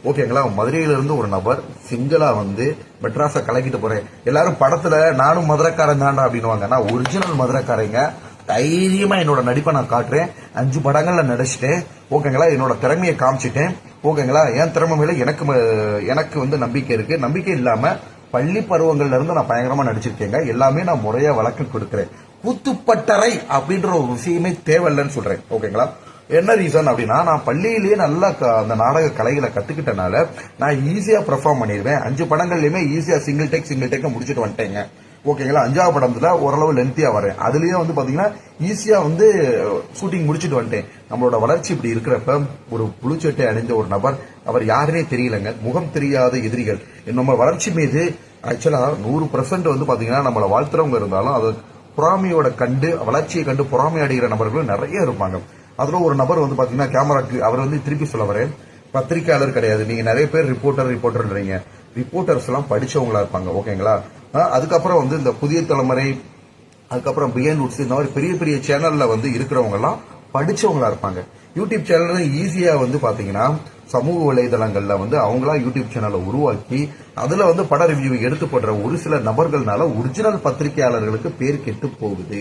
ஓகேங்களா. மதுரையிலிருந்து ஒரு நபர் சிங்கிளா வந்து மெட்ராஸை கலக்கிட்டு போறேன். எல்லாரும் படத்துல நானும் மதுரைக்காரன் தாண்டா அப்படின்னுவாங்க. நான் ஒரிஜினல் மதுரைக்காரங்க. தைரியமா என்னோட நடிப்பை நான் காட்டுறேன். 5 படங்கள்ல நடிச்சிட்டேன். ஓகேங்களா. என்னோட திறமையை காமிச்சிட்டேன். ஓகேங்களா. என் திறமை மேல எனக்கு வந்து நம்பிக்கை இருக்கு. நம்பிக்கை இல்லாம பள்ளி பருவங்கள்ல இருந்து நான் பயங்கரமா நடிச்சிருக்கேங்க. எல்லாமே நான் முறையா வழக்கு கொடுக்கிறேன். கூத்துப்பட்டறை அப்படின்ற ஒரு விஷயமே தேவையில்லைன்னு சொல்றேன். ஓகேங்களா. என்ன ரீசன் அப்படின்னா, நான் பள்ளியிலேயே நல்லா அந்த நாடக கலைகளை கத்துக்கிட்டனால நான் ஈஸியா பெர்ஃபார்ம் பண்ணிடுவேன். 5 படங்கள்லயுமே ஈஸியா சிங்கிள் டேக் முடிச்சுட்டு வந்துட்டேங்க. ஓகேங்களா. 5வது படத்துல ஓரளவு லென்த்தியா வரேன். அதுலயே வந்து பாத்தீங்கன்னா ஈஸியா வந்து ஷூட்டிங் முடிச்சுட்டு வந்துட்டேன். நம்மளோட வளர்ச்சி இப்படி இருக்கிறப்ப ஒரு புழுச்சட்டை அணிந்த ஒரு நபர், அவர் யாருன்னே தெரியலங்க, முகம் தெரியாத எதிரிகள் நம்ம வளர்ச்சி மீது ஆக்சுவலா 100% வந்து பாத்தீங்கன்னா நம்மளை வாழ்த்துறவங்க இருந்தாலும் அது பொறாமையோட கண்டு வளர்ச்சியை கண்டு பொறாமை அடைகிற நபர்கள் நிறைய இருப்பாங்க. அதுல ஒரு நபர் வந்து பாத்தீங்கன்னா கேமராக்கு அவர் வந்து திருப்பி சொல்ல வரேன், பத்திரிகையாளர் கிடையாது. நீங்க நிறைய பேர் ரிப்போர்ட்டர்ன்றீங்க. ரிப்போர்ட்டர்ஸ் எல்லாம் படிச்சவங்களா இருப்பாங்க. ஓகேங்களா. அதுக்கப்புறம் வந்து இந்த புதிய தலைமுறை, அதுக்கப்புறம் பிஹைண்ட் வுட்ஸ், இந்த மாதிரி பெரிய பெரிய சேனல்ல வந்து இருக்கிறவங்க எல்லாம் படிச்சவங்களா இருப்பாங்க. யூடியூப் சேனல் ஈஸியா வந்து பாத்தீங்கன்னா சமூக வலைதளங்கள்ல வந்து அவங்களா யூடியூப் சேனலை உருவாக்கி அதுல வந்து பட ரிவ்யூ எடுத்து போடுற ஒரு சில நபர்கள்னால ஒரிஜினல் பத்திரிகையாளர்களுக்கு பேர் கெட்டு போகுது.